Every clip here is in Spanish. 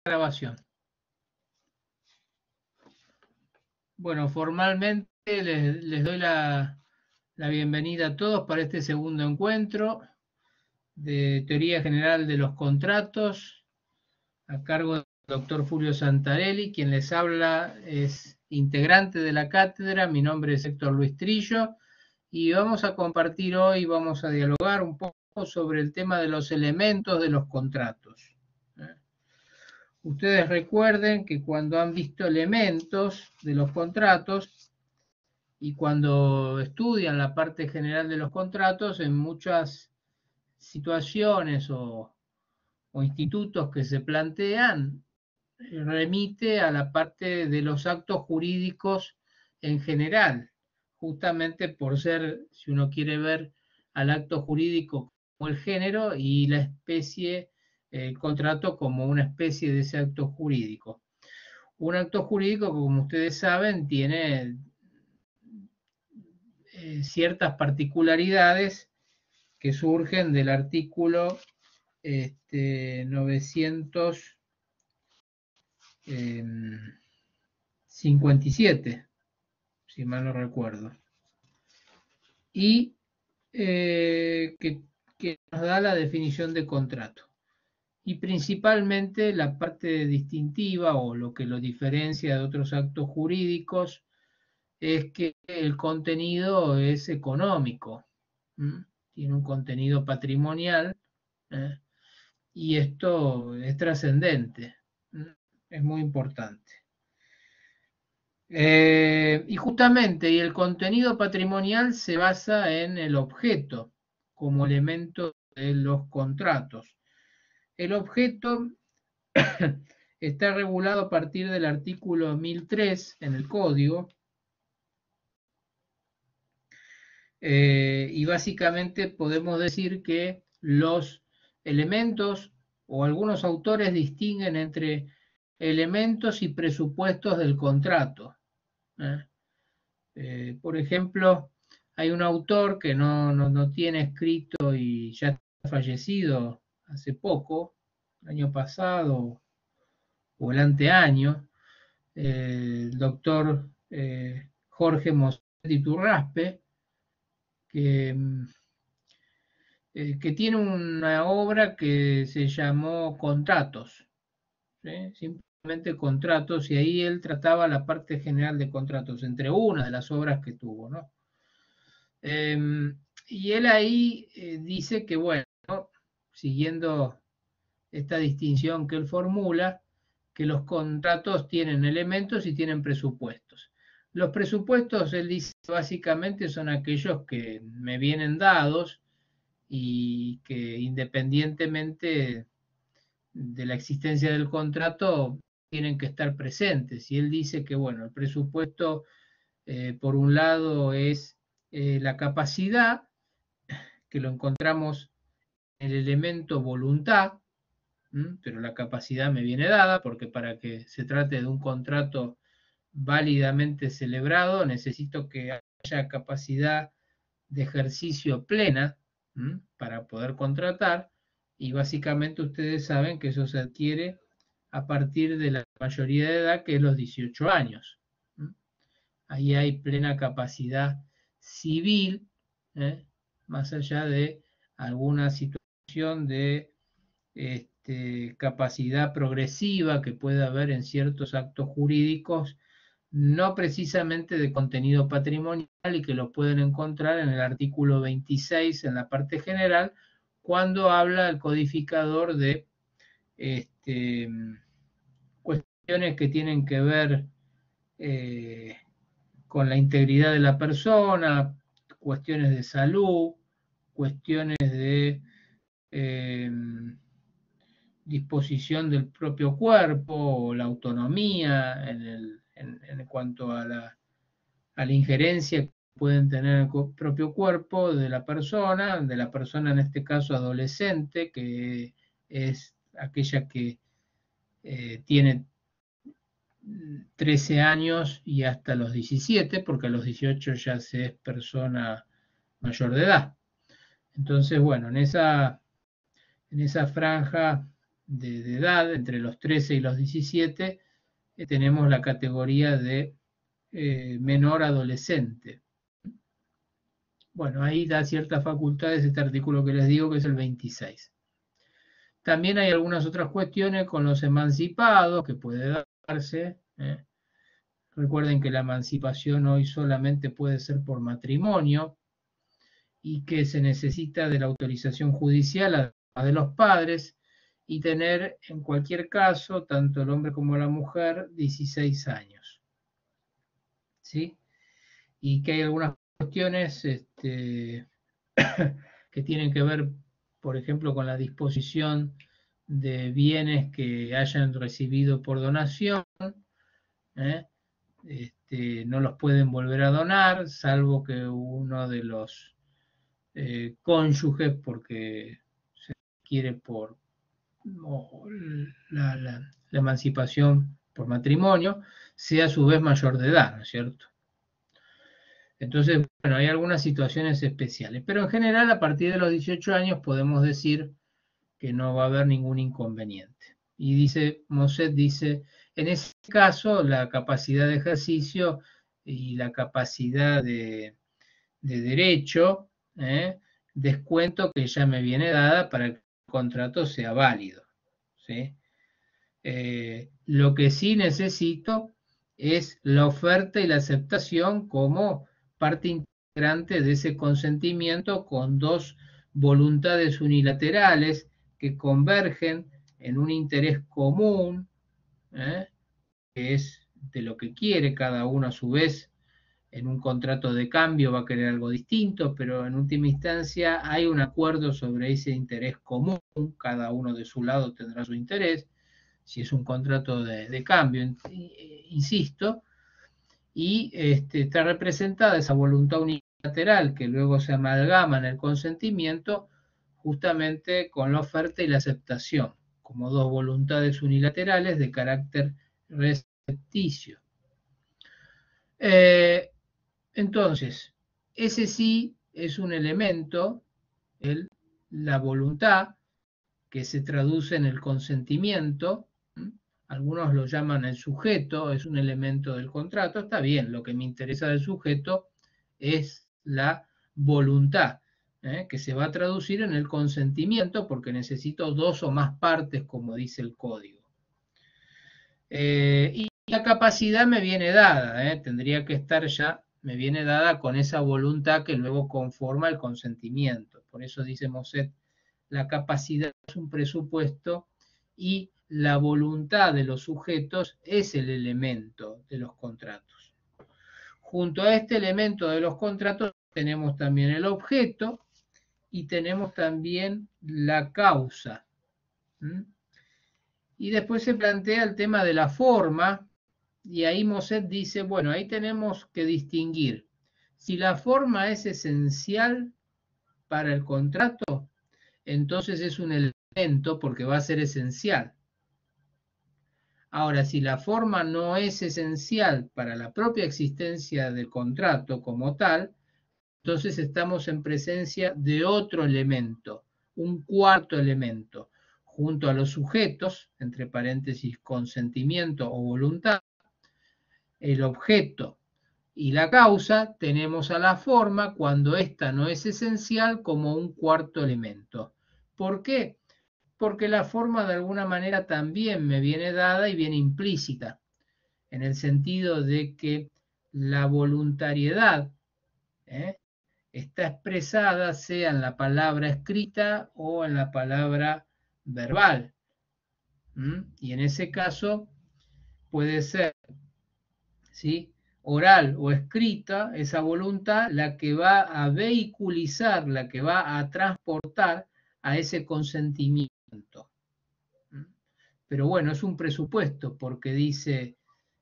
Grabación. Bueno, formalmente les doy la bienvenida a todos para este segundo encuentro de Teoría General de los Contratos, a cargo del doctor Fulvio Santarelli. Quien les habla es integrante de la cátedra, mi nombre es Héctor Luis Trillo, y vamos a compartir hoy, vamos a dialogar un poco sobre el tema de los elementos de los contratos. Ustedes recuerden que cuando han visto elementos de los contratos y cuando estudian la parte general de los contratos, en muchas situaciones o institutos que se plantean, remite a la parte de los actos jurídicos en general, justamente por ser, si uno quiere ver al acto jurídico como el género y la especie, el contrato como una especie de ese acto jurídico. Un acto jurídico, como ustedes saben, tiene ciertas particularidades que surgen del artículo 957, si mal no recuerdo, y que nos da la definición de contrato. Y principalmente la parte distintiva o lo que lo diferencia de otros actos jurídicos es que el contenido es económico, tiene un contenido patrimonial, y esto es trascendente, es muy importante. Y justamente, y el contenido patrimonial se basa en el objeto como elemento de los contratos. El objeto está regulado a partir del artículo 1003 en el Código, y básicamente podemos decir que los elementos, o algunos autores distinguen entre elementos y presupuestos del contrato. Por ejemplo, hay un autor que no tiene escrito y ya está fallecido hace poco, el año pasado o el anteaño, el doctor Jorge Mossetti Turraspe, que tiene una obra que se llamó Contratos, ¿sí? Simplemente Contratos, y ahí él trataba la parte general de contratos, entre una de las obras que tuvo, ¿no? Y él ahí dice que, bueno, siguiendo esta distinción que él formula, que los contratos tienen elementos y tienen presupuestos. Los presupuestos, él dice, básicamente son aquellos que me vienen dados y que independientemente de la existencia del contrato tienen que estar presentes. Y él dice que, bueno, el presupuesto, por un lado, es la capacidad, que lo encontramos en el elemento voluntad, pero la capacidad me viene dada, porque para que se trate de un contrato válidamente celebrado, necesito que haya capacidad de ejercicio plena para poder contratar, y básicamente ustedes saben que eso se adquiere a partir de la mayoría de edad, que es los 18 años. Ahí hay plena capacidad civil, más allá de alguna situación de capacidad progresiva que puede haber en ciertos actos jurídicos, no precisamente de contenido patrimonial, y que lo pueden encontrar en el artículo 26 en la parte general, cuando habla el codificador de cuestiones que tienen que ver con la integridad de la persona, cuestiones de salud, cuestiones de disposición del propio cuerpo, o la autonomía en cuanto a la injerencia que pueden tener en el propio cuerpo de la persona en este caso adolescente, que es aquella que tiene 13 años y hasta los 17, porque a los 18 ya se es persona mayor de edad. Entonces, bueno, en esa franja de edad, entre los 13 y los 17, tenemos la categoría de menor adolescente. Bueno, ahí da ciertas facultades este artículo que les digo, que es el 26. También hay algunas otras cuestiones con los emancipados que puede darse. Recuerden que la emancipación hoy solamente puede ser por matrimonio y que se necesita de la autorización judicial además de los padres y tener en cualquier caso, tanto el hombre como la mujer, 16 años. ¿Sí? Y que hay algunas cuestiones que tienen que ver, por ejemplo, con la disposición de bienes que hayan recibido por donación, no los pueden volver a donar, salvo que uno de los cónyuges, porque se quiere por la emancipación por matrimonio, sea a su vez mayor de edad, ¿no es cierto? Entonces, bueno, hay algunas situaciones especiales, pero en general a partir de los 18 años podemos decir que no va a haber ningún inconveniente. Y dice, Moset dice, en ese caso la capacidad de ejercicio y la capacidad de derecho, descuento que ya me viene dada para que el contrato sea válido. ¿Sí? Lo que sí necesito es la oferta y la aceptación como parte integrante de ese consentimiento con dos voluntades unilaterales que convergen en un interés común, que es de lo que quiere cada uno a su vez. En un contrato de cambio va a querer algo distinto, pero en última instancia hay un acuerdo sobre ese interés común, cada uno de su lado tendrá su interés, si es un contrato de cambio, insisto, y está representada esa voluntad unilateral que luego se amalgama en el consentimiento justamente con la oferta y la aceptación, como dos voluntades unilaterales de carácter recepticio. Entonces, ese sí es un elemento, la voluntad, que se traduce en el consentimiento. Algunos lo llaman el sujeto, es un elemento del contrato. Está bien, lo que me interesa del sujeto es la voluntad, que se va a traducir en el consentimiento porque necesito dos o más partes, como dice el código. Y la capacidad me viene dada, tendría que estar ya, me viene dada con esa voluntad que luego conforma el consentimiento. Por eso dice Moset, la capacidad es un presupuesto y la voluntad de los sujetos es el elemento de los contratos. Junto a este elemento de los contratos tenemos también el objeto y tenemos también la causa. Y después se plantea el tema de la forma, y ahí Moset dice, bueno, ahí tenemos que distinguir si la forma es esencial para el contrato, entonces es un elemento porque va a ser esencial. Ahora, si la forma no es esencial para la propia existencia del contrato como tal, entonces estamos en presencia de otro elemento, un cuarto elemento, junto a los sujetos, entre paréntesis, consentimiento o voluntad, el objeto y la causa, tenemos a la forma cuando ésta no es esencial como un cuarto elemento. ¿Por qué? Porque la forma de alguna manera también me viene dada y viene implícita, en el sentido de que la voluntariedad está expresada sea en la palabra escrita o en la palabra verbal. Y en ese caso puede ser, ¿sí?, oral o escrita, esa voluntad, la que va a vehiculizar, la que va a transportar a ese consentimiento. Pero bueno, es un presupuesto porque dice,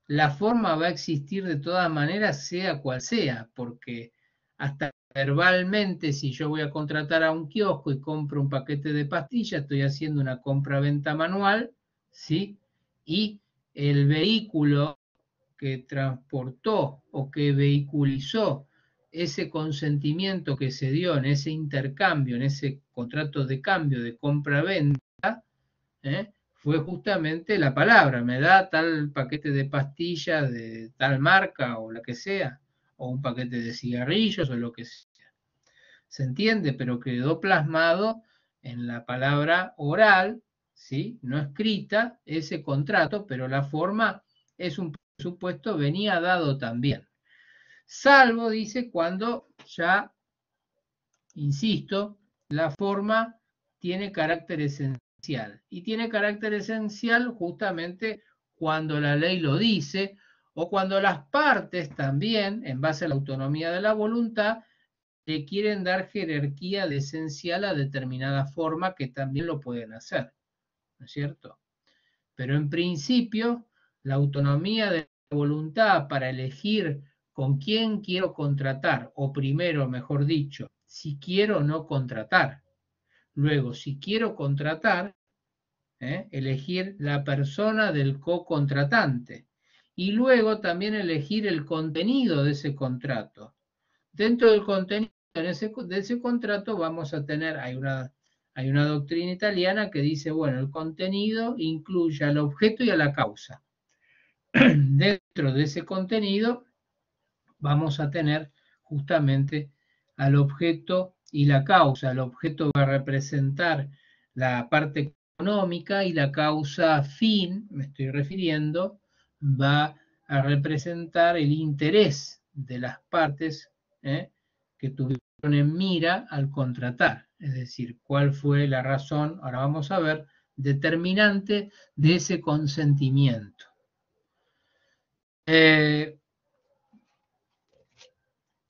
la forma va a existir de todas maneras, sea cual sea, porque hasta verbalmente, si yo voy a contratar a un kiosco y compro un paquete de pastillas, estoy haciendo una compra-venta manual, ¿sí? Y el vehículo que transportó o que vehiculizó ese consentimiento que se dio en ese intercambio, en ese contrato de cambio de compra-venta, fue justamente la palabra, me da tal paquete de pastillas de tal marca o la que sea, o un paquete de cigarrillos o lo que sea. ¿Se entiende? Pero quedó plasmado en la palabra oral, ¿sí? No escrita, ese contrato, pero la forma es un presupuesto, venía dado también. Salvo, dice, cuando ya, insisto, la forma tiene carácter esencial. Y tiene carácter esencial justamente cuando la ley lo dice o cuando las partes también, en base a la autonomía de la voluntad, le quieren dar jerarquía de esencial a determinada forma que también lo pueden hacer, ¿no es cierto? Pero en principio, la autonomía de la voluntad para elegir con quién quiero contratar, o primero, mejor dicho, si quiero o no contratar. Luego, si quiero contratar, elegir la persona del co-contratante. Y luego también elegir el contenido de ese contrato. Dentro del contenido de ese contrato vamos a tener, hay una doctrina italiana que dice, bueno, el contenido incluye al objeto y a la causa. Dentro de ese contenido vamos a tener justamente al objeto y la causa. El objeto va a representar la parte económica y la causa fin, me estoy refiriendo, va a representar el interés de las partes que tuvieron en mira al contratar. Es decir, cuál fue la razón, ahora vamos a ver, determinante de ese consentimiento.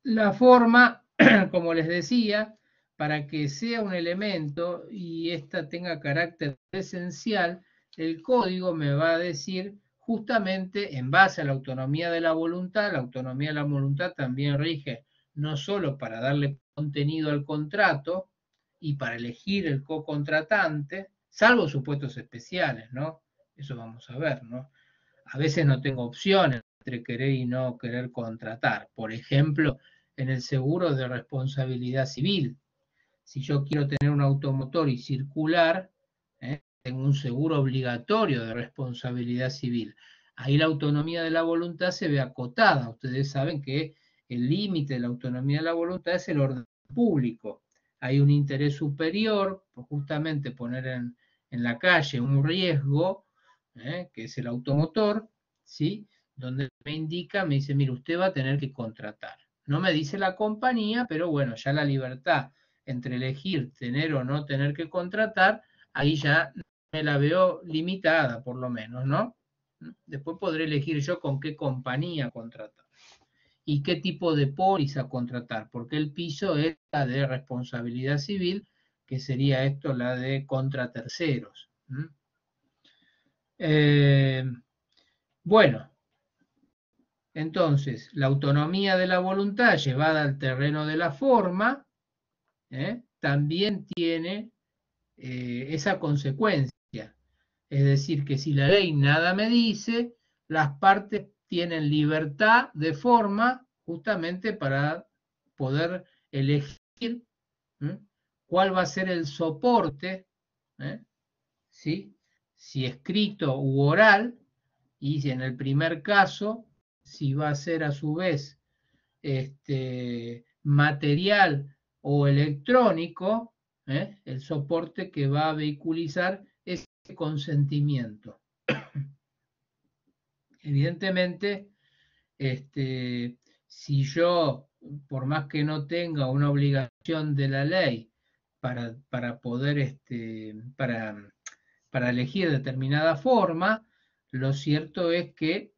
La forma, como les decía, para que sea un elemento y ésta tenga carácter esencial, el código me va a decir justamente en base a la autonomía de la voluntad también rige no solo para darle contenido al contrato y para elegir el co-contratante, salvo supuestos especiales, ¿no? Eso vamos a ver, ¿no? A veces no tengo opciones entre querer y no querer contratar. Por ejemplo, en el seguro de responsabilidad civil. Si yo quiero tener un automotor y circular, tengo un seguro obligatorio de responsabilidad civil. Ahí la autonomía de la voluntad se ve acotada. Ustedes saben que el límite de la autonomía de la voluntad es el orden público. Hay un interés superior, por justamente poner en la calle un riesgo, que es el automotor, ¿sí? Donde me indica, me dice, mire, usted va a tener que contratar. No me dice la compañía, pero bueno, ya la libertad entre elegir tener o no tener que contratar, ahí ya me la veo limitada, por lo menos, ¿no? Después podré elegir yo con qué compañía contratar y qué tipo de póliza contratar, porque el piso es la de responsabilidad civil, que sería esto la de contra terceros. Bueno, entonces, la autonomía de la voluntad llevada al terreno de la forma, también tiene esa consecuencia. Es decir, que si la ley nada me dice, las partes tienen libertad de forma justamente para poder elegir cuál va a ser el soporte, ¿sí? Si escrito u oral, y si en el primer caso, si va a ser a su vez material o electrónico, el soporte que va a vehiculizar ese consentimiento. Evidentemente, si yo, por más que no tenga una obligación de la ley para poder, para elegir determinada forma, lo cierto es que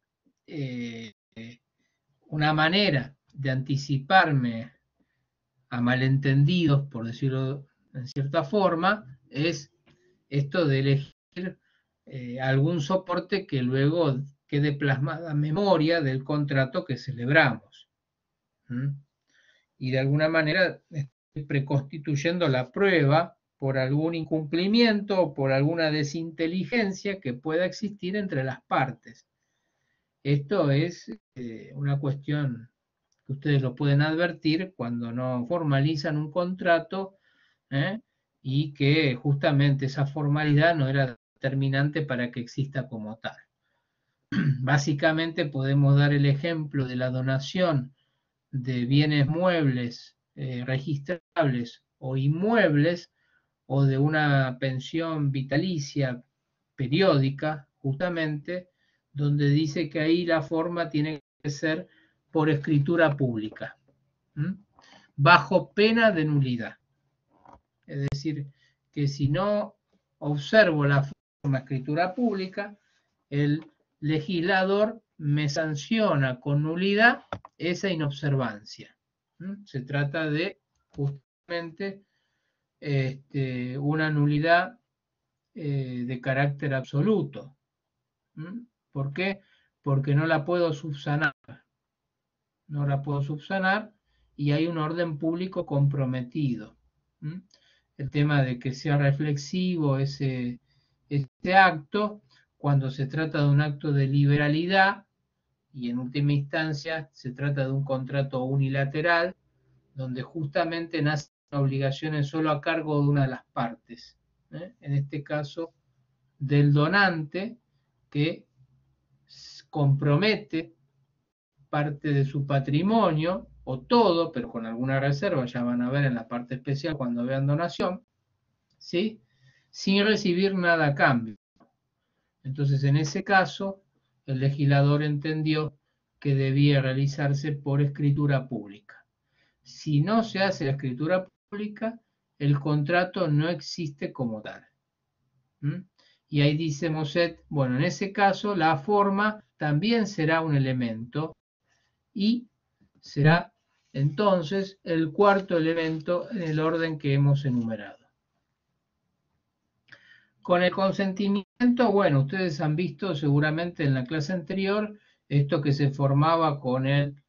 una manera de anticiparme a malentendidos, por decirlo en cierta forma, es esto de elegir algún soporte que luego quede plasmada en memoria del contrato que celebramos. Y de alguna manera estoy preconstituyendo la prueba por algún incumplimiento o por alguna desinteligencia que pueda existir entre las partes. Esto es una cuestión que ustedes lo pueden advertir cuando no formalizan un contrato y que justamente esa formalidad no era determinante para que exista como tal. Básicamente podemos dar el ejemplo de la donación de bienes muebles registrables o inmuebles, o de una pensión vitalicia periódica, justamente, donde dice que ahí la forma tiene que ser por escritura pública, bajo pena de nulidad. Es decir, que si no observo la forma escritura pública, el legislador me sanciona con nulidad esa inobservancia. Se trata de justamente una nulidad de carácter absoluto. ¿Por qué? Porque no la puedo subsanar. No la puedo subsanar y hay un orden público comprometido. El tema de que sea reflexivo ese acto, cuando se trata de un acto de liberalidad, y en última instancia se trata de un contrato unilateral, donde justamente nacen obligaciones solo a cargo de una de las partes, en este caso del donante, que compromete parte de su patrimonio, o todo, pero con alguna reserva, ya van a ver en la parte especial cuando vean donación, ¿sí? Sin recibir nada a cambio. Entonces, en ese caso, el legislador entendió que debía realizarse por escritura pública. Si no se hace la escritura pública, el contrato no existe como tal. Y ahí dice Moset, bueno, en ese caso la forma también será un elemento y será entonces el cuarto elemento en el orden que hemos enumerado. Con el consentimiento, bueno, ustedes han visto seguramente en la clase anterior esto que se formaba con el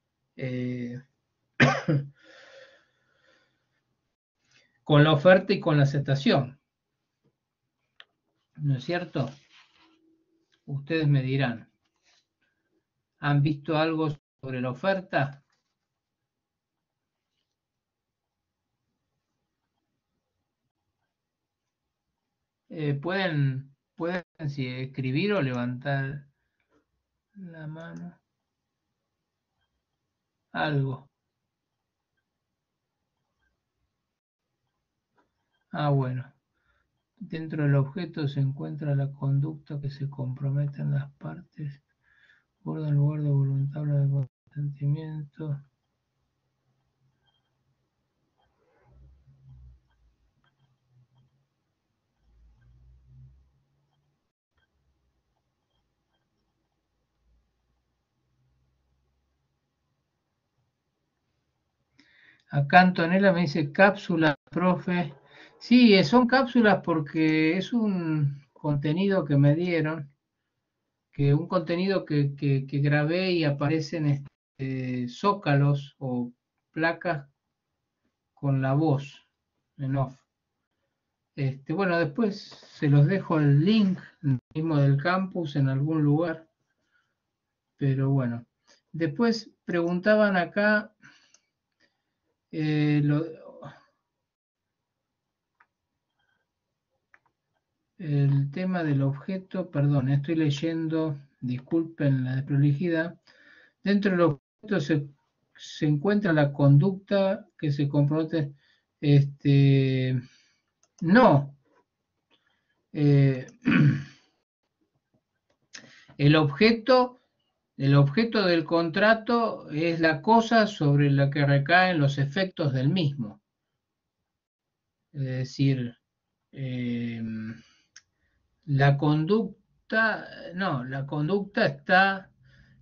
con la oferta y con la aceptación. ¿No es cierto? Ustedes me dirán, ¿han visto algo sobre la oferta? Pueden si escribir o levantar la mano. Algo. Bueno. Dentro del objeto se encuentra la conducta que se comprometen las partes, guarda el lugar de voluntad de consentimiento. Acá Antonella me dice cápsulas, profe. Sí, son cápsulas porque es un contenido que me dieron, que un contenido que grabé y aparecen zócalos o placas con la voz en off. Bueno, después se los dejo el link mismo del campus en algún lugar. Pero bueno, después preguntaban acá el tema del objeto, perdón, estoy leyendo, disculpen la desprolijidad. Dentro del objeto se encuentra la conducta que se compromete, no. El objeto del contrato es la cosa sobre la que recaen los efectos del mismo. Es decir, la conducta, no, la conducta está,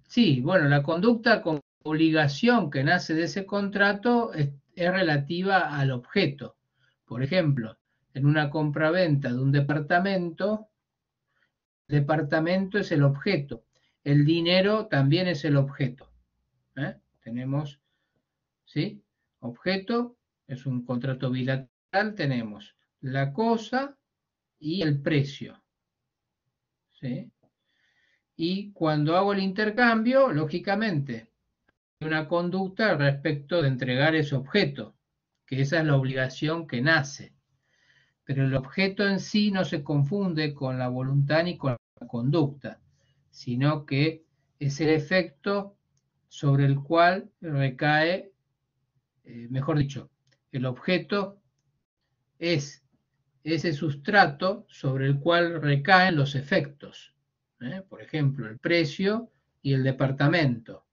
sí, bueno, la conducta como obligación que nace de ese contrato es relativa al objeto. Por ejemplo, en una compraventa de un departamento, el departamento es el objeto, el dinero también es el objeto. Tenemos, ¿sí? Objeto, es un contrato bilateral, tenemos la cosa y el precio. ¿Sí? Y cuando hago el intercambio, lógicamente, hay una conducta respecto de entregar ese objeto, que esa es la obligación que nace. pero el objeto en sí no se confunde con la voluntad ni con la conducta, sino que es el efecto sobre el cual recae, mejor dicho, el objeto es ese sustrato sobre el cual recaen los efectos. Por ejemplo, el precio y el departamento.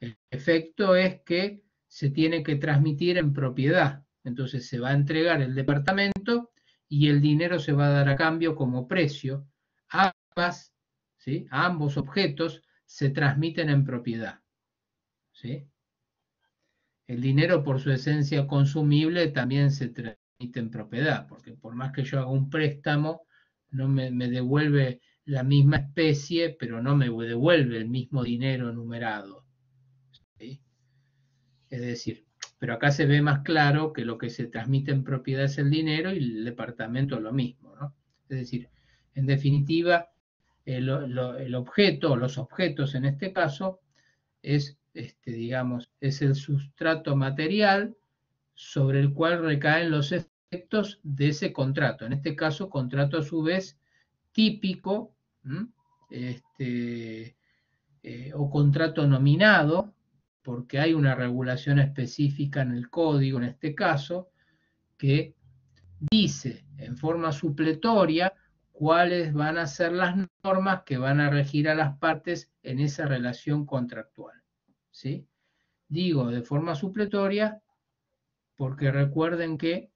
El efecto es que se tiene que transmitir en propiedad. Entonces se va a entregar el departamento y el dinero se va a dar a cambio como precio. Ambas, ¿sí? Ambos objetos se transmiten en propiedad. ¿Sí? El dinero, por su esencia consumible, también se transmite en propiedad, porque por más que yo haga un préstamo, no me devuelve la misma especie, pero no me devuelve el mismo dinero numerado. ¿Sí? Es decir, pero acá se ve más claro que lo que se transmite en propiedad es el dinero y el departamento lo mismo, ¿no? Es decir, en definitiva, el objeto, los objetos en este caso, es, digamos, es el sustrato material sobre el cual recaen los efectos de ese contrato. En este caso, contrato a su vez típico, o contrato nominado, porque hay una regulación específica en el código, en este caso, que dice en forma supletoria cuáles van a ser las normas que van a regir a las partes en esa relación contractual. ¿Sí? Digo de forma supletoria porque recuerden que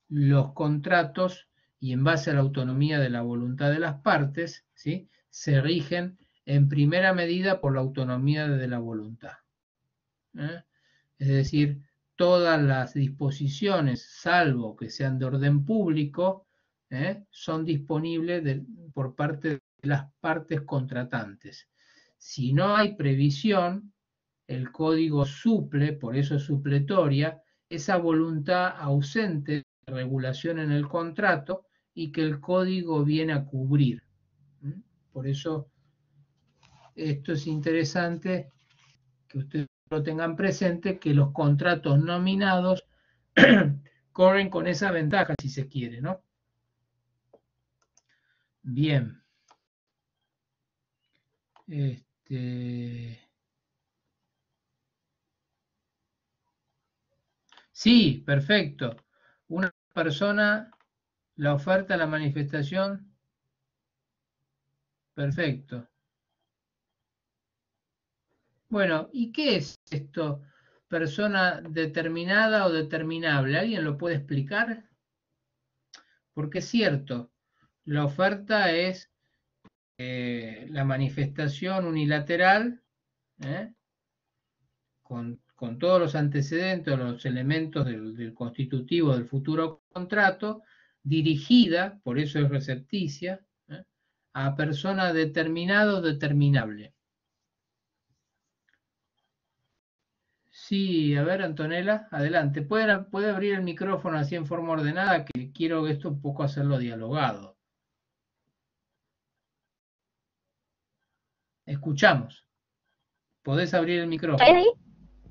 los contratos, y en base a la autonomía de la voluntad de las partes, ¿sí?, se rigen en primera medida por la autonomía de la voluntad. Es decir, todas las disposiciones, salvo que sean de orden público, son disponibles por parte de las partes contratantes. Si no hay previsión, el código suple, por eso es supletoria, esa voluntad ausente de regulación en el contrato y que el código viene a cubrir. Por eso esto es interesante que ustedes lo tengan presente, que los contratos nominados corren con esa ventaja, si se quiere, ¿no? Bien. Sí, perfecto. Una persona, la oferta, la manifestación, perfecto. Bueno, ¿y qué es esto? ¿Persona determinada o determinable? ¿Alguien lo puede explicar? Porque es cierto, la oferta es la manifestación unilateral, con todos los antecedentes, los elementos del constitutivo del futuro contrato, dirigida, por eso es recepticia, a persona determinada o determinable. Sí, a ver, Antonella, adelante. ¿Puede abrir el micrófono así en forma ordenada? Que quiero esto un poco hacerlo dialogado. Escuchamos. Podés abrir el micrófono.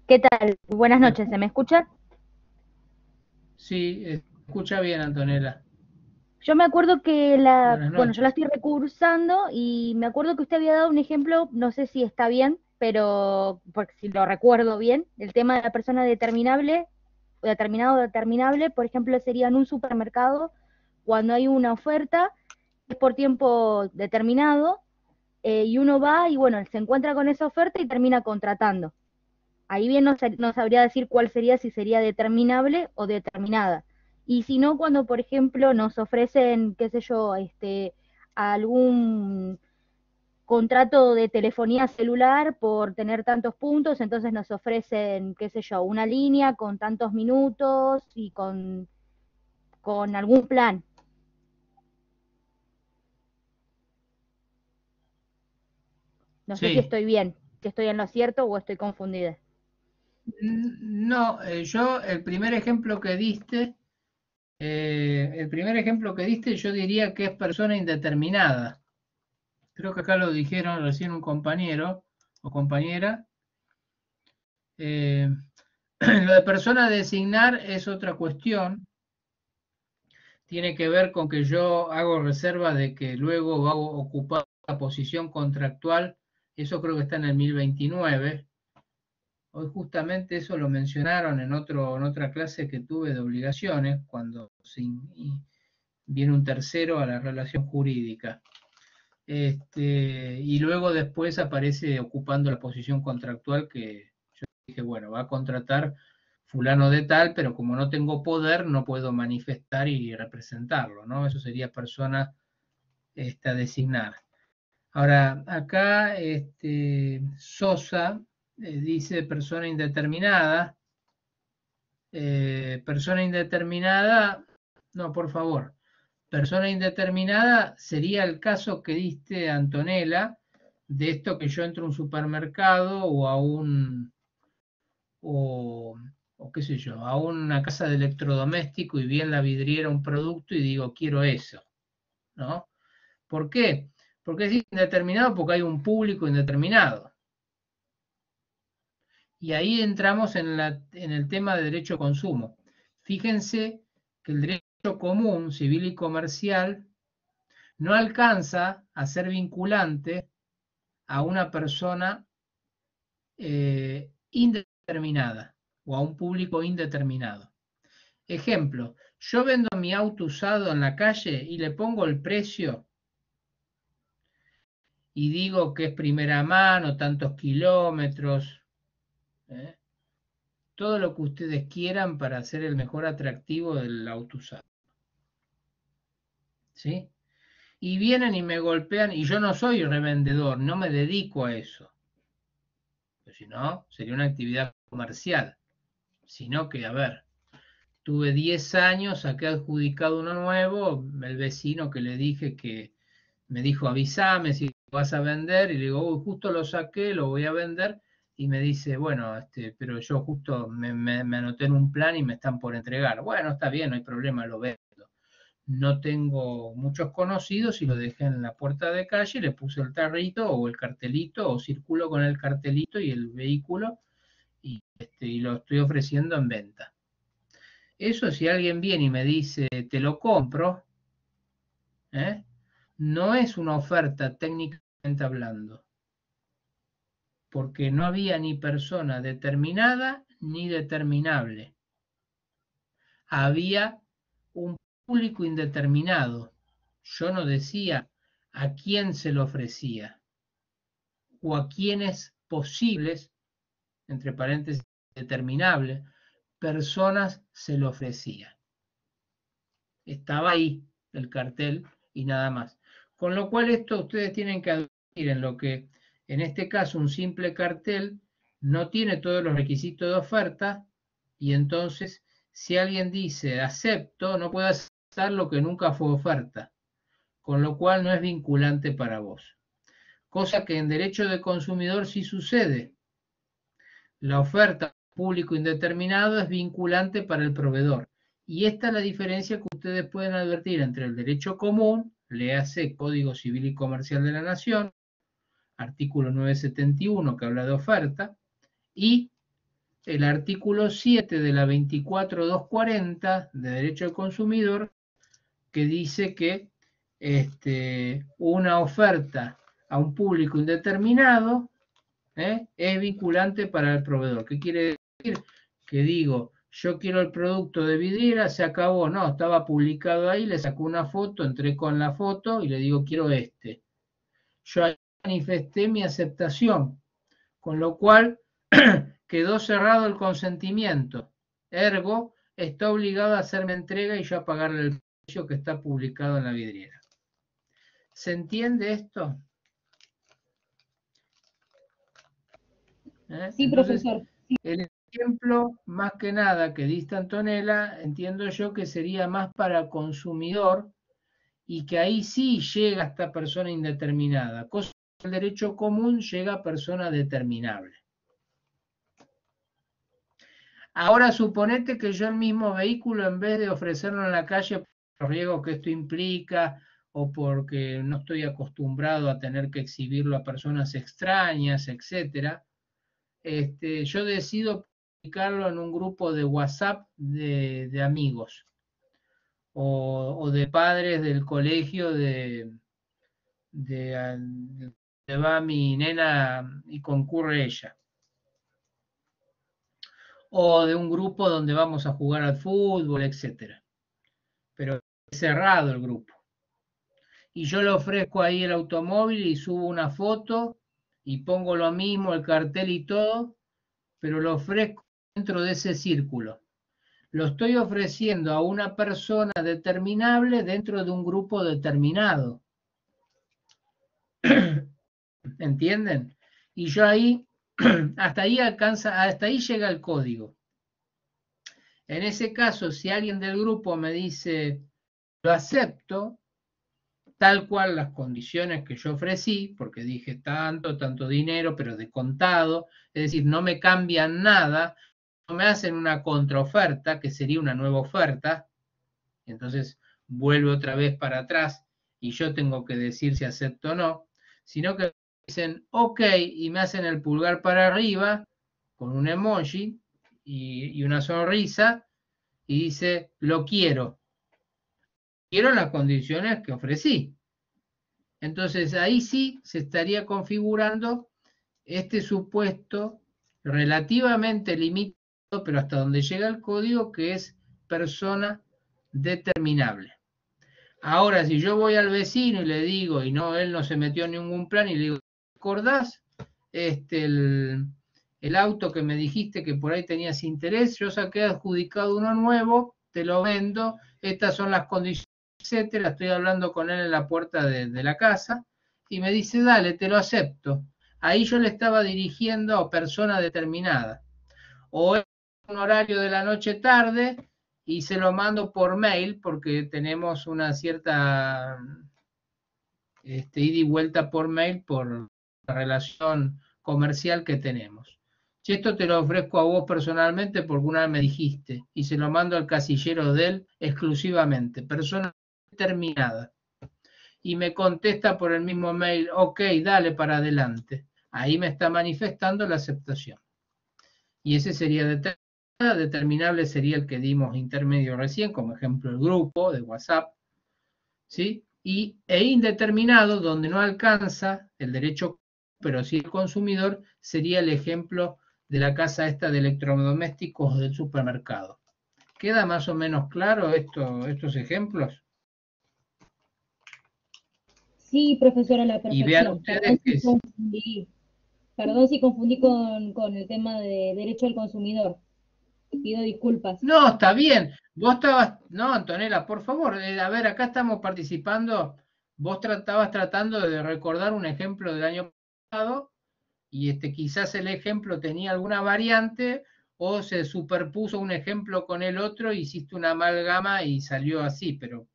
¿Qué tal? Buenas noches, ¿se me escucha? Sí, escucha bien, Antonella. Yo me acuerdo que Buenas bueno, yo la noches. estoy recursando y me acuerdo que usted había dado un ejemplo, no sé si está bien, pero porque si lo recuerdo bien, el tema de la persona determinable, o determinado o determinable, por ejemplo, sería en un supermercado, cuando hay una oferta, es por tiempo determinado, y uno va y bueno, se encuentra con esa oferta y termina contratando. Ahí bien no sabría decir cuál sería, si sería determinable o determinada. Y si no, cuando, por ejemplo, nos ofrecen, qué sé yo, algún contrato de telefonía celular por tener tantos puntos, entonces nos ofrecen, qué sé yo, una línea con tantos minutos y con algún plan. No sé si Sí. estoy bien, si estoy en lo cierto o estoy confundida. No, yo el primer ejemplo que diste, yo diría que es persona indeterminada. Creo que acá lo dijeron recién un compañero o compañera. Lo de persona a designar es otra cuestión. tiene que ver con que yo hago reserva de que luego va a ocupar la posición contractual, eso creo que está en el 1029. Hoy justamente eso lo mencionaron en otra clase que tuve de obligaciones, cuando viene un tercero a la relación jurídica. Y luego después aparece ocupando la posición contractual que yo dije, bueno, va a contratar fulano de tal, pero como no tengo poder, no puedo manifestar y representarlo, ¿no? Eso sería persona designada. Ahora, acá Sosa dice persona indeterminada. Persona indeterminada, no, por favor. Persona indeterminada sería el caso que diste, Antonella, de esto que yo entro a un supermercado o a o qué sé yo, a una casa de electrodoméstico y vi en la vidriera un producto y digo, quiero eso, ¿no? ¿Por qué? Porque es indeterminado porque hay un público indeterminado. Y ahí entramos en el tema de derecho de consumo. Fíjense que el derecho común, civil y comercial, no alcanza a ser vinculante a una persona indeterminada o a un público indeterminado. Ejemplo, yo vendo mi auto usado en la calle y le pongo el precio y digo que es primera mano, tantos kilómetros, ¿eh? Todo lo que ustedes quieran para hacer el mejor atractivo del auto usado. ¿Sí? Y vienen y me golpean, y yo no soy revendedor, no me dedico a eso. Pues si no, sería una actividad comercial. Sino que, a ver, tuve 10 años, saqué adjudicado uno nuevo, el vecino que le dije que me dijo, avísame si vas a vender, y le digo, uy, justo lo saqué, lo voy a vender, y me dice, bueno, pero yo justo me anoté en un plan y me están por entregar. Bueno, está bien, no hay problema, lo vendo. No tengo muchos conocidos y lo dejé en la puerta de calle, le puse el tarrito o el cartelito, o circulo con el cartelito y el vehículo, y lo estoy ofreciendo en venta. Eso, si alguien viene y me dice, te lo compro, ¿eh? No es una oferta técnicamente hablando, porque no había ni persona determinada ni determinable. Había un público indeterminado. Yo no decía a quién se lo ofrecía o a quiénes posibles, entre paréntesis, determinables, personas se lo ofrecía. Estaba ahí el cartel y nada más. Con lo cual esto ustedes tienen que advertir en lo que, en este caso, un simple cartel no tiene todos los requisitos de oferta y entonces si alguien dice acepto, no puede aceptar lo que nunca fue oferta, con lo cual no es vinculante para vos. Cosa que en derecho de consumidor sí sucede. La oferta público indeterminado es vinculante para el proveedor. Y esta es la diferencia que ustedes pueden advertir entre el derecho común, léase Código Civil y Comercial de la Nación, artículo 971 que habla de oferta, y el artículo 7 de la 24240 de Derecho del Consumidor, que dice que una oferta a un público indeterminado es vinculante para el proveedor. ¿Qué quiere decir? Que digo, yo quiero el producto de vidriera, se acabó, no, estaba publicado ahí, le saco una foto, entré con la foto y le digo, quiero este. Yo ahí manifesté mi aceptación, con lo cual quedó cerrado el consentimiento. Ergo, está obligado a hacerme entrega y yo a pagarle el precio que está publicado en la vidriera. ¿Se entiende esto? Sí, Entonces, profesor. el ejemplo, más que nada, que diste Antonella, entiendo yo que sería más para consumidor y que ahí sí llega esta persona indeterminada, cosa que el derecho común llega a persona determinable. Ahora suponete que yo el mismo vehículo, en vez de ofrecerlo en la calle por los riesgos que esto implica o porque no estoy acostumbrado a tener que exhibirlo a personas extrañas, etcétera, yo decido publicarlo en un grupo de WhatsApp de amigos o de padres del colegio de va mi nena y concurre ella, o de un grupo donde vamos a jugar al fútbol, etcétera. Pero es cerrado el grupo. Y yo le ofrezco ahí el automóvil y subo una foto y pongo lo mismo, el cartel y todo, pero lo ofrezco dentro de ese círculo. Lo estoy ofreciendo a una persona determinable dentro de un grupo determinado. ¿Entienden? Y yo ahí, hasta ahí llega el código. En ese caso, si alguien del grupo me dice, lo acepto, tal cual las condiciones que yo ofrecí, porque dije tanto dinero, pero de contado, es decir, no me cambian nada, no me hacen una contraoferta, que sería una nueva oferta, entonces vuelve otra vez para atrás y yo tengo que decir si acepto o no, sino que dicen ok y me hacen el pulgar para arriba con un emoji y una sonrisa y dice lo quiero las condiciones que ofrecí. Entonces ahí sí se estaría configurando este supuesto relativamente limitado, pero hasta donde llega el código, que es persona determinable. Ahora, si yo voy al vecino y le digo, y no, él no se metió en ningún plan, y le digo, ¿recordás el auto que me dijiste que por ahí tenías interés? Yo saqué adjudicado uno nuevo, te lo vendo, estas son las condiciones, etcétera. Estoy hablando con él en la puerta de la casa, y me dice, dale, te lo acepto. Ahí yo le estaba dirigiendo a persona determinada. O en un horario de la noche tarde, y se lo mando por mail porque tenemos una cierta ida y vuelta por mail por la relación comercial que tenemos. Si esto te lo ofrezco a vos personalmente porque una vez me dijiste y se lo mando al casillero de él exclusivamente, persona determinada. Y me contesta por el mismo mail, ok, dale para adelante. Ahí me está manifestando la aceptación. Y ese sería determinable, sería el que dimos intermedio recién, como ejemplo el grupo de WhatsApp, ¿sí? E indeterminado, donde no alcanza el derecho, pero sí el consumidor, sería el ejemplo de la casa esta de electrodomésticos del supermercado. ¿Queda más o menos claro estos ejemplos? Sí, profesora, a la Y vean perfección. ustedes que Perdón si confundí con el tema de derecho al consumidor. Pido disculpas. no, está bien. Vos estabas, no, Antonella, por favor, a ver, acá estamos participando. Vos estabas tratando de recordar un ejemplo del año pasado y quizás el ejemplo tenía alguna variante o se superpuso un ejemplo con el otro, hiciste una amalgama y salió así, pero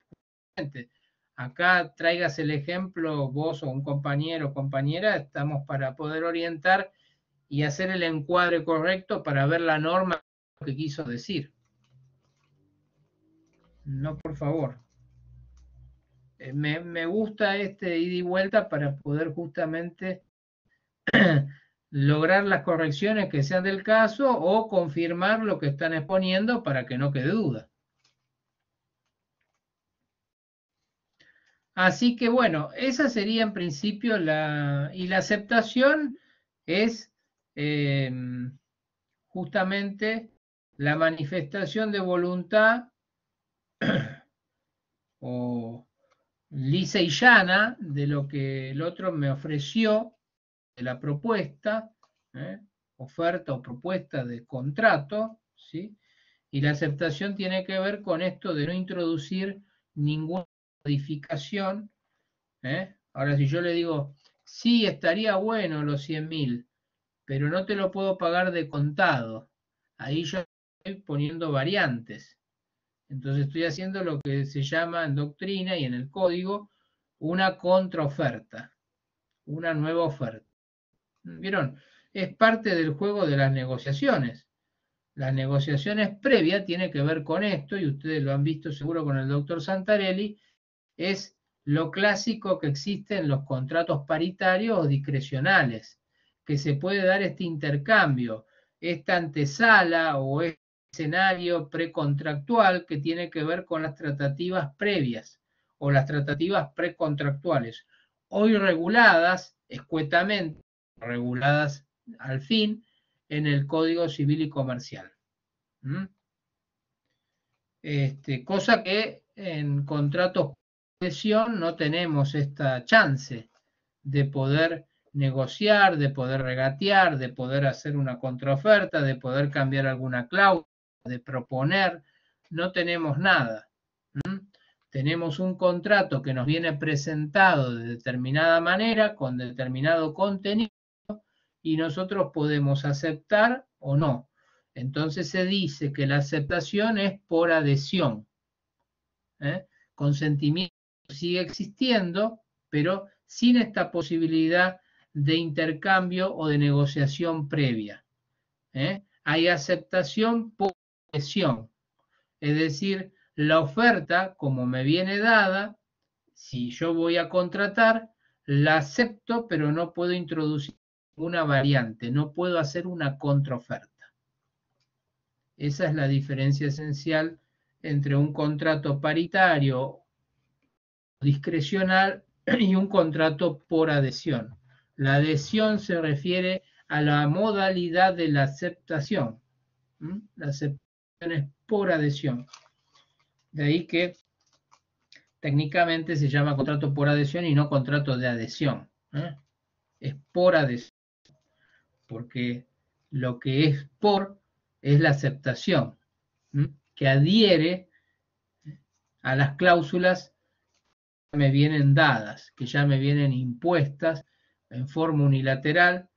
acá traigas el ejemplo vos o un compañero o compañera, estamos para poder orientar y hacer el encuadre correcto para ver la norma que quiso decir. No, por favor. Me gusta ida y vuelta para poder justamente lograr las correcciones que sean del caso o confirmar lo que están exponiendo para que no quede duda. Así que bueno, esa sería en principio y la aceptación es justamente la manifestación de voluntad o lisa y llana de lo que el otro me ofreció, de la propuesta, oferta o propuesta de contrato, ¿sí? Y la aceptación tiene que ver con esto de no introducir ninguna modificación. Ahora, si yo le digo, sí, estaría bueno los 100.000, pero no te lo puedo pagar de contado, ahí yo estoy poniendo variantes. Entonces estoy haciendo lo que se llama en doctrina y en el código una contraoferta, una nueva oferta. ¿Vieron? Es parte del juego de las negociaciones. Las negociaciones previas tienen que ver con esto, y ustedes lo han visto seguro con el doctor Santarelli, es lo clásico que existe en los contratos paritarios o discrecionales, que se puede dar este intercambio, esta antesala o escenario precontractual que tiene que ver con las tratativas previas o las tratativas precontractuales, hoy reguladas escuetamente, reguladas al fin en el Código Civil y Comercial. Cosa que en contratos de adhesión no tenemos esta chance de poder negociar, de poder regatear, de poder hacer una contraoferta, de poder cambiar alguna cláusula, de proponer. No tenemos nada. Tenemos un contrato que nos viene presentado de determinada manera, con determinado contenido, y nosotros podemos aceptar o no. Entonces se dice que la aceptación es por adhesión. Consentimiento sigue existiendo, pero sin esta posibilidad de intercambio o de negociación previa. Hay aceptación por adhesión, es decir, la oferta, como me viene dada, si yo voy a contratar, la acepto, pero no puedo introducir una variante, no puedo hacer una contraoferta. Esa es la diferencia esencial entre un contrato paritario discrecional y un contrato por adhesión. La adhesión se refiere a la modalidad de la aceptación. La aceptación es por adhesión. De ahí que técnicamente se llama contrato por adhesión y no contrato de adhesión. Es por adhesión, porque lo que es por es la aceptación, que adhiere a las cláusulas que me vienen dadas, que ya me vienen impuestas en forma unilateral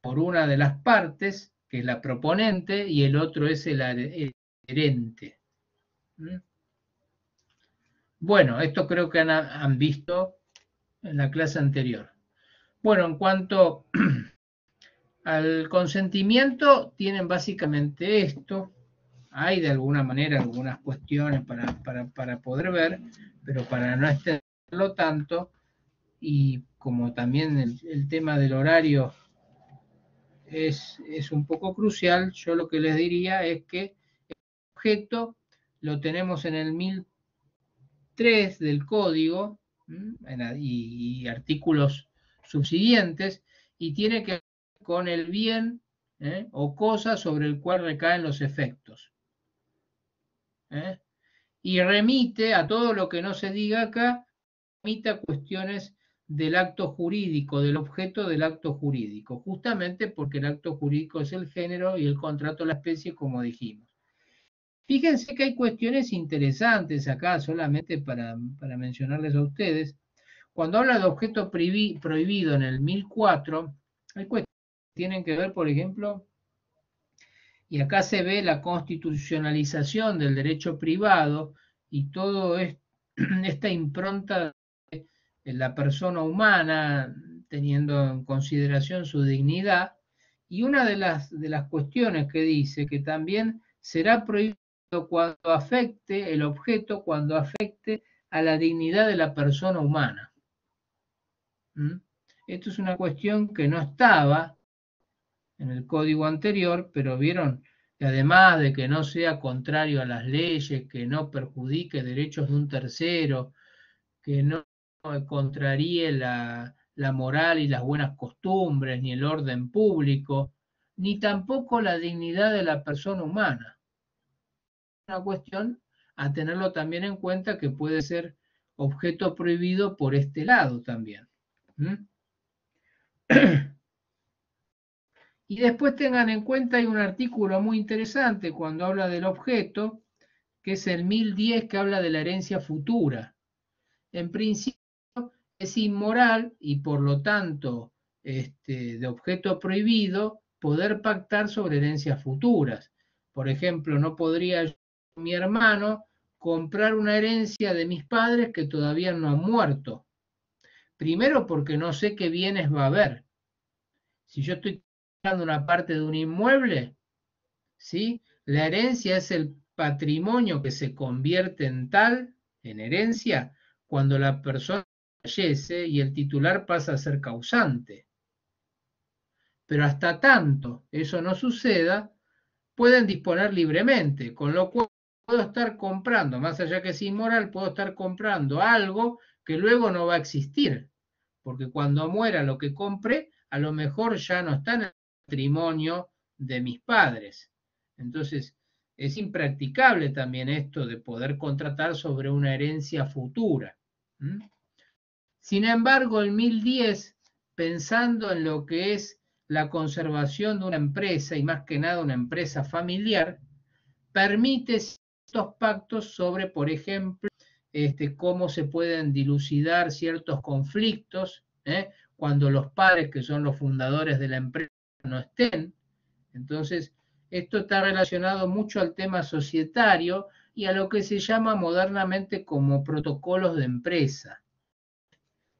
por una de las partes, que es la proponente, y el otro es el adherente. Bueno, esto creo que han visto en la clase anterior. Bueno, en cuanto al consentimiento, tienen básicamente esto. Hay de alguna manera algunas cuestiones para poder ver, pero para no extenderlo tanto, y como también el tema del horario es un poco crucial, yo lo que les diría es que el objeto lo tenemos en el 1003 del código y artículos subsiguientes, y tiene que ver con el bien o cosa sobre el cual recaen los efectos. Y remite a todo lo que no se diga acá, remite a cuestiones del acto jurídico, del objeto del acto jurídico, justamente porque el acto jurídico es el género y el contrato la especie, como dijimos. Fíjense que hay cuestiones interesantes acá, solamente para mencionarles a ustedes. Cuando habla de objeto prohibido en el 1004, hay cuestiones que tienen que ver, por ejemplo, y acá se ve la constitucionalización del derecho privado y todo esta impronta de la persona humana, teniendo en consideración su dignidad, y una de las cuestiones que dice que también será prohibido cuando afecte el objeto, cuando afecte a la dignidad de la persona humana. Esto es una cuestión que no estaba en el código anterior, pero vieron que además de que no sea contrario a las leyes, que no perjudique derechos de un tercero, que no contraríe la moral y las buenas costumbres, ni el orden público, ni tampoco la dignidad de la persona humana. Una cuestión a tenerlo también en cuenta, que puede ser objeto prohibido por este lado también. Y después tengan en cuenta, hay un artículo muy interesante cuando habla del objeto, que es el 1010, que habla de la herencia futura. En principio es inmoral y por lo tanto de objeto prohibido poder pactar sobre herencias futuras. Por ejemplo, no podría yo, mi hermano, comprar una herencia de mis padres que todavía no han muerto. Primero porque no sé qué bienes va a haber. Si yo estoy comprando una parte de un inmueble, ¿sí? La herencia es el patrimonio que se convierte en tal, en herencia, cuando la persona fallece y el titular pasa a ser causante. Pero hasta tanto eso no suceda, pueden disponer libremente, con lo cual puedo estar comprando, más allá que es inmoral, puedo estar comprando algo que luego no va a existir, porque cuando muera lo que compré, a lo mejor ya no está en el patrimonio de mis padres. Entonces, es impracticable también esto de poder contratar sobre una herencia futura. ¿Mm? Sin embargo, el 1010, pensando en lo que es la conservación de una empresa, y más que nada una empresa familiar, permite estos pactos sobre, por ejemplo, cómo se pueden dilucidar ciertos conflictos, cuando los padres, que son los fundadores de la empresa, no estén. Entonces, esto está relacionado mucho al tema societario y a lo que se llama modernamente como protocolos de empresa.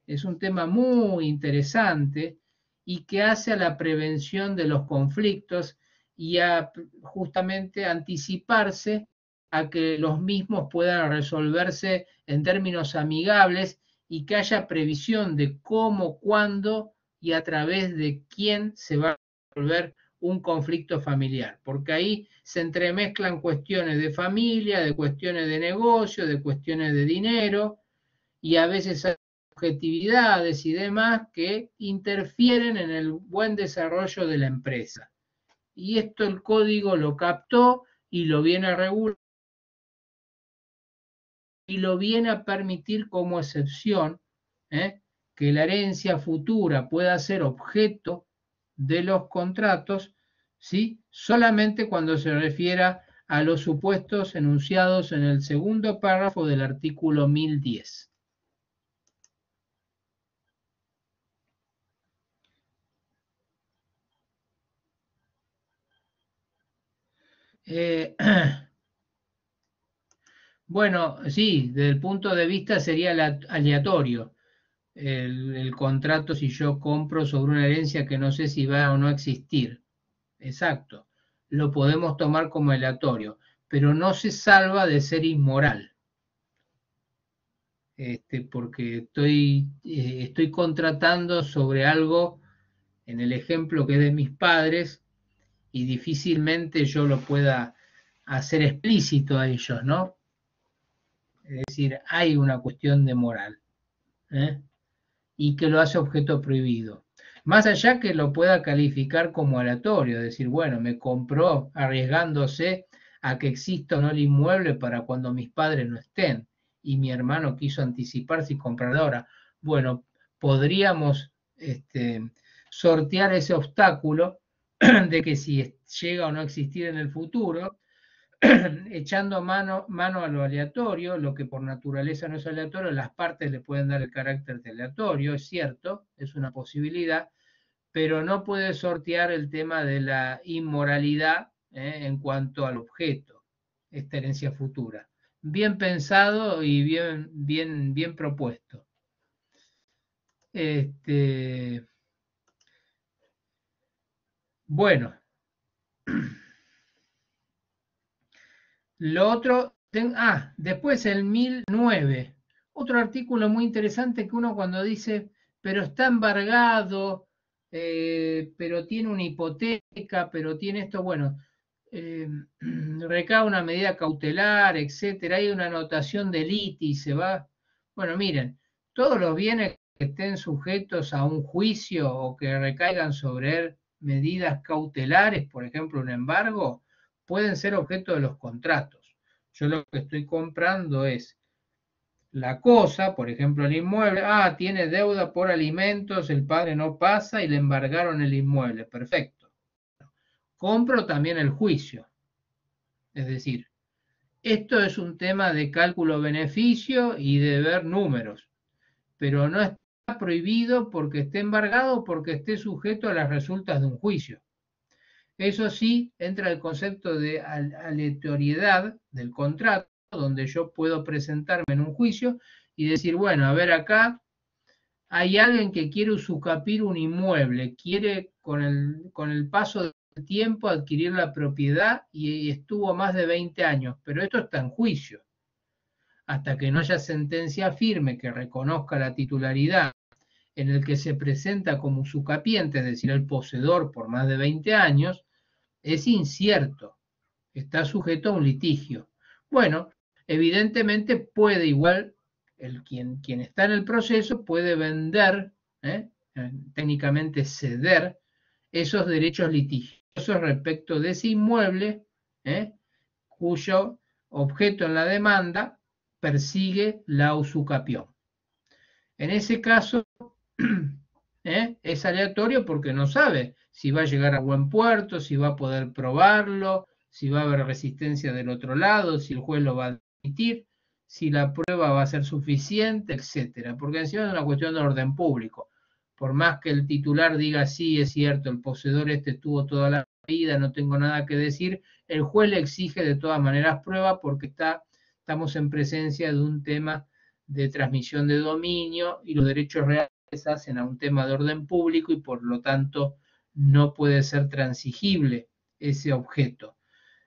Es un tema muy interesante y que hace a la prevención de los conflictos y a justamente anticiparse a que los mismos puedan resolverse en términos amigables y que haya previsión de cómo, cuándo y a través de quién se va a resolver un conflicto familiar, porque ahí se entremezclan cuestiones de familia, de cuestiones de negocio, de cuestiones de dinero, y a veces hay objetividades y demás que interfieren en el buen desarrollo de la empresa. Y esto el código lo captó y lo viene a regular y lo viene a permitir como excepción, que la herencia futura pueda ser objeto de los contratos, ¿sí? Solamente cuando se refiera a los supuestos enunciados en el segundo párrafo del artículo 1010. Bueno, sí, desde el punto de vista sería aleatorio el contrato si yo compro sobre una herencia que no sé si va o no a existir. Exacto, lo podemos tomar como aleatorio, pero no se salva de ser inmoral, porque estoy contratando sobre algo, en el ejemplo que es de mis padres, y difícilmente yo lo pueda hacer explícito a ellos, ¿no? Es decir, hay una cuestión de moral, ¿eh? Y que lo hace objeto prohibido. Más allá que lo pueda calificar como aleatorio, decir, bueno, me compró arriesgándose a que exista o no el inmueble para cuando mis padres no estén, y mi hermano quiso anticiparse y comprar ahora. Bueno, podríamos sortear ese obstáculo de que si llega o no a existir en el futuro, echando mano a lo aleatorio, lo que por naturaleza no es aleatorio, las partes le pueden dar el carácter de aleatorio, es cierto, es una posibilidad, pero no puede sortear el tema de la inmoralidad, en cuanto al objeto, esta herencia futura. Bien pensado y bien propuesto. Bueno, lo otro, después el 1009, otro artículo muy interesante que uno cuando dice, pero está embargado, pero tiene una hipoteca, pero tiene esto, bueno, recae una medida cautelar, etcétera, hay una anotación de litis, se va. Bueno, miren, todos los bienes que estén sujetos a un juicio o que recaigan sobre él medidas cautelares, por ejemplo, un embargo, pueden ser objeto de los contratos. Yo lo que estoy comprando es la cosa, por ejemplo, el inmueble, tiene deuda por alimentos, el padre no pasa y le embargaron el inmueble, perfecto. Compro también el juicio. Es decir, esto es un tema de cálculo-beneficio y de ver números, pero no está prohibido porque esté embargado o porque esté sujeto a las resultas de un juicio. Eso sí, entra el concepto de aleatoriedad del contrato, donde yo puedo presentarme en un juicio y decir, bueno, a ver acá, hay alguien que quiere usucapir un inmueble, quiere con el paso del tiempo adquirir la propiedad y estuvo más de 20 años, pero esto está en juicio. Hasta que no haya sentencia firme que reconozca la titularidad en el que se presenta como usucapiente, es decir, el poseedor por más de 20 años, es incierto. está sujeto a un litigio. Bueno, evidentemente puede igual, quien está en el proceso puede vender, técnicamente ceder, esos derechos litigiosos respecto de ese inmueble, cuyo objeto en la demanda persigue la usucapión. En ese caso, es aleatorio porque no sabe si va a llegar a buen puerto, si va a poder probarlo, si va a haber resistencia del otro lado, si el juez lo va a admitir, si la prueba va a ser suficiente, etcétera. Porque encima es una cuestión de orden público. Por más que el titular diga sí, es cierto, el poseedor este estuvo toda la vida, no tengo nada que decir, el juez le exige de todas maneras prueba porque estamos en presencia de un tema de transmisión de dominio y los derechos reales hacen a un tema de orden público y por lo tanto no puede ser transigible ese objeto.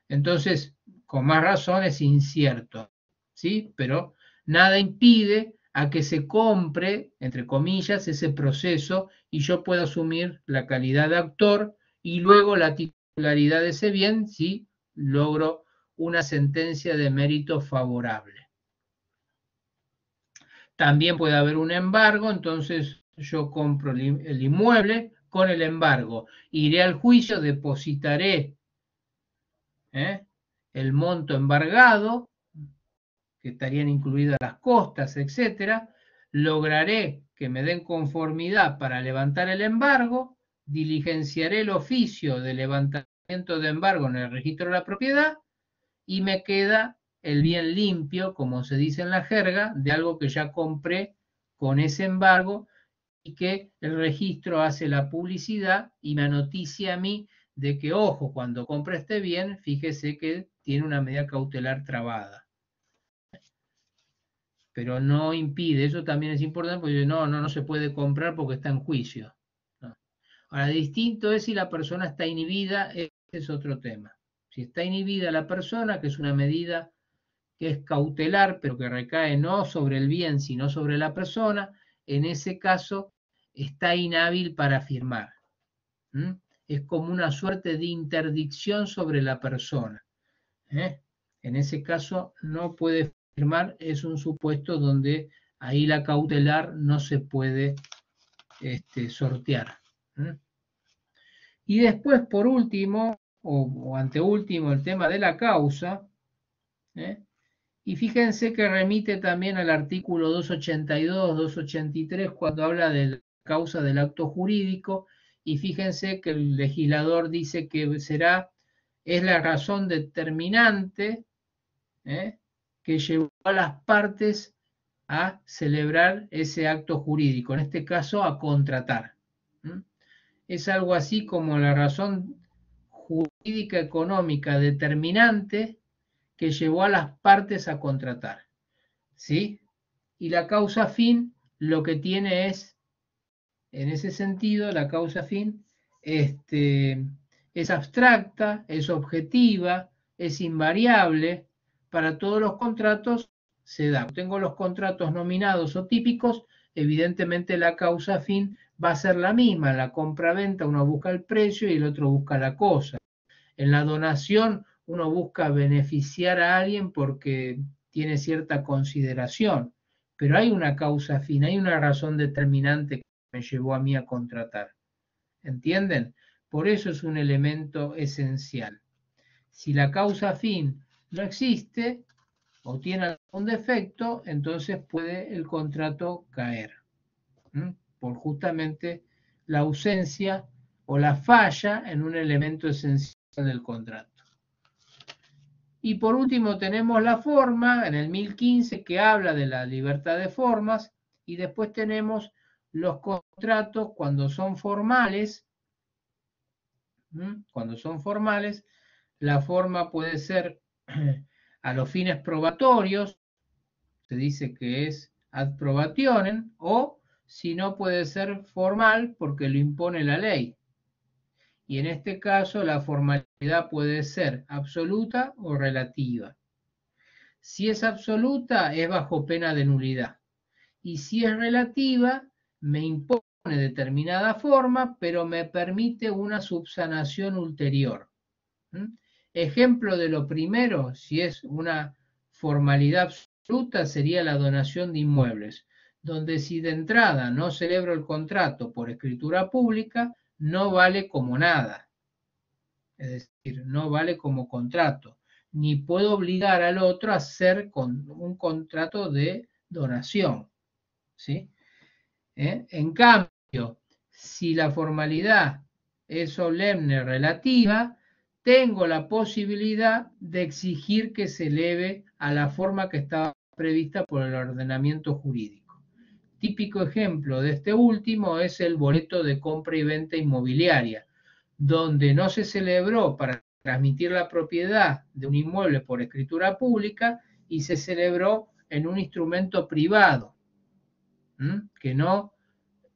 Entonces, con más razón es incierto, ¿sí? Pero nada impide a que se compre, entre comillas, ese proceso y yo pueda asumir la calidad de actor y luego la titularidad de ese bien si logro una sentencia de mérito favorable. También puede haber un embargo, entonces yo compro el inmueble con el embargo. Iré al juicio, depositaré el monto embargado, que estarían incluidas las costas, etcétera. Lograré que me den conformidad para levantar el embargo, diligenciaré el oficio de levantamiento de embargo en el registro de la propiedad y me queda el bien limpio, como se dice en la jerga, de algo que ya compré con ese embargo y que el registro hace la publicidad y me noticia a mí de que, ojo, cuando compre este bien, fíjese que tiene una medida cautelar trabada. Pero no impide, eso también es importante, porque no se puede comprar porque está en juicio. No. Ahora, distinto es si la persona está inhibida, ese es otro tema. Si está inhibida la persona, que es una medida que es cautelar, pero que recae no sobre el bien, sino sobre la persona, en ese caso está inhábil para firmar. Es como una suerte de interdicción sobre la persona. En ese caso no puede firmar, es un supuesto donde ahí la cautelar no se puede sortear. Y después, por último, o anteúltimo, el tema de la causa. Y fíjense que remite también al artículo 282, 283, cuando habla de la causa del acto jurídico, y fíjense que el legislador dice que es la razón determinante que llevó a las partes a celebrar ese acto jurídico, en este caso a contratar. Es algo así como la razón jurídica económica determinante que llevó a las partes a contratar. ¿Sí? Y la causa fin lo que tiene es, en ese sentido, la causa fin es abstracta, es objetiva, es invariable. Para todos los contratos se da. Tengo los contratos nominados o típicos, evidentemente la causa fin va a ser la misma. En la compra-venta uno busca el precio y el otro busca la cosa. En la donación uno busca beneficiar a alguien porque tiene cierta consideración, pero hay una causa fin, hay una razón determinante que me llevó a mí a contratar. ¿Entienden? Por eso es un elemento esencial. Si la causa fin no existe o tiene algún defecto, entonces puede el contrato caer. Por justamente la ausencia o la falla en un elemento esencial del contrato. Y por último tenemos la forma en el 1015 que habla de la libertad de formas y después tenemos los contratos cuando son formales. Cuando son formales, la forma puede ser a los fines probatorios, se dice que es ad probationem, o si no puede ser formal porque lo impone la ley. Y en este caso la formalidad puede ser absoluta o relativa. Si es absoluta, es bajo pena de nulidad. Y si es relativa, me impone determinada forma, pero me permite una subsanación ulterior. Ejemplo de lo primero, si es una formalidad absoluta, sería la donación de inmuebles, donde si de entrada no celebro el contrato por escritura pública, no vale como nada. Es decir, no vale como contrato, ni puedo obligar al otro a hacer un contrato de donación, ¿sí? En cambio, si la formalidad es solemne relativa, tengo la posibilidad de exigir que se eleve a la forma que estaba prevista por el ordenamiento jurídico. Típico ejemplo de este último es el boleto de compra y venta inmobiliaria, donde no se celebró para transmitir la propiedad de un inmueble por escritura pública y se celebró en un instrumento privado, que no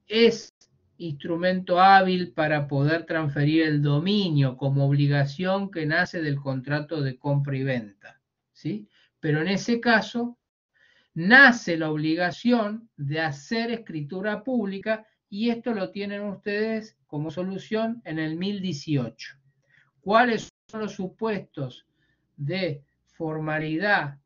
es instrumento hábil para poder transferir el dominio como obligación que nace del contrato de compra y venta, ¿sí? Pero en ese caso nace la obligación de hacer escritura pública y esto lo tienen ustedes como solución en el 1018. ¿Cuáles son los supuestos de formalidad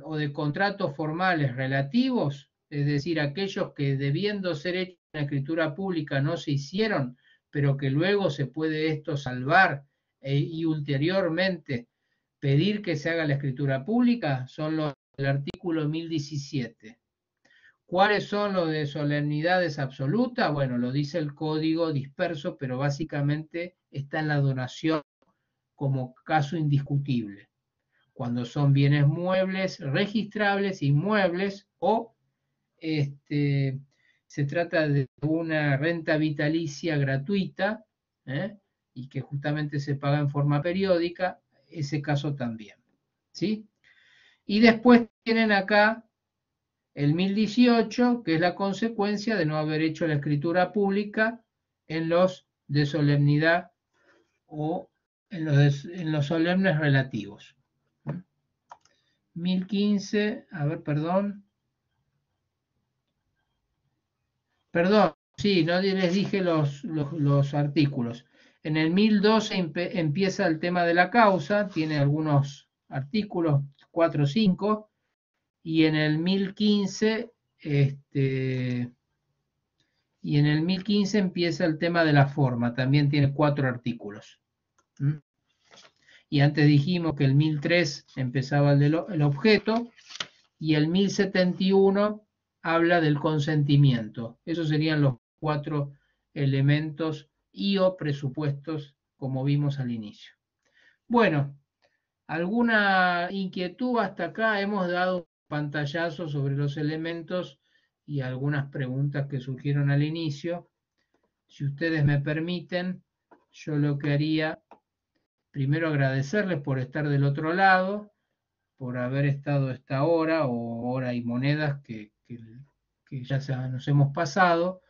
o de contratos formales relativos? Es decir, aquellos que debiendo ser hechos en escritura pública no se hicieron, pero que luego se puede esto salvar y ulteriormente pedir que se haga la escritura pública, son los del artículo 1017. ¿Cuáles son los de solemnidades absolutas? Bueno, lo dice el código disperso, pero básicamente está en la donación como caso indiscutible. Cuando son bienes muebles, registrables, inmuebles o se trata de una renta vitalicia gratuita y que justamente se paga en forma periódica, ese caso también. ¿Sí? Y después tienen acá el 1018, que es la consecuencia de no haber hecho la escritura pública en los de solemnidad o en los solemnes relativos. 1015, a ver, perdón, sí, no les dije los artículos. En el 1012 empieza el tema de la causa, tiene algunos artículos, 4 o 5, y en el 1015, y en el 1015 empieza el tema de la forma, también tiene 4 artículos. Y antes dijimos que el 1003 empezaba el objeto, y el 1071 habla del consentimiento. Esos serían los 4 elementos y o presupuestos como vimos al inicio. Bueno, ¿alguna inquietud hasta acá? Hemos dado un pantallazo sobre los elementos y algunas preguntas que surgieron al inicio. Si ustedes me permiten, yo lo que haría, primero agradecerles por estar del otro lado, por haber estado esta hora o hora y monedas que ya nos hemos pasado,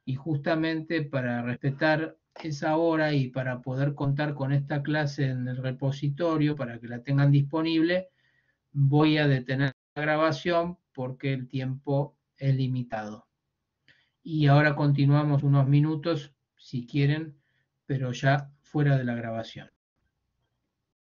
y justamente para respetar esa hora y para poder contar con esta clase en el repositorio para que la tengan disponible, voy a detener la grabación porque el tiempo es limitado. Y ahora continuamos unos minutos, si quieren, pero ya fuera de la grabación.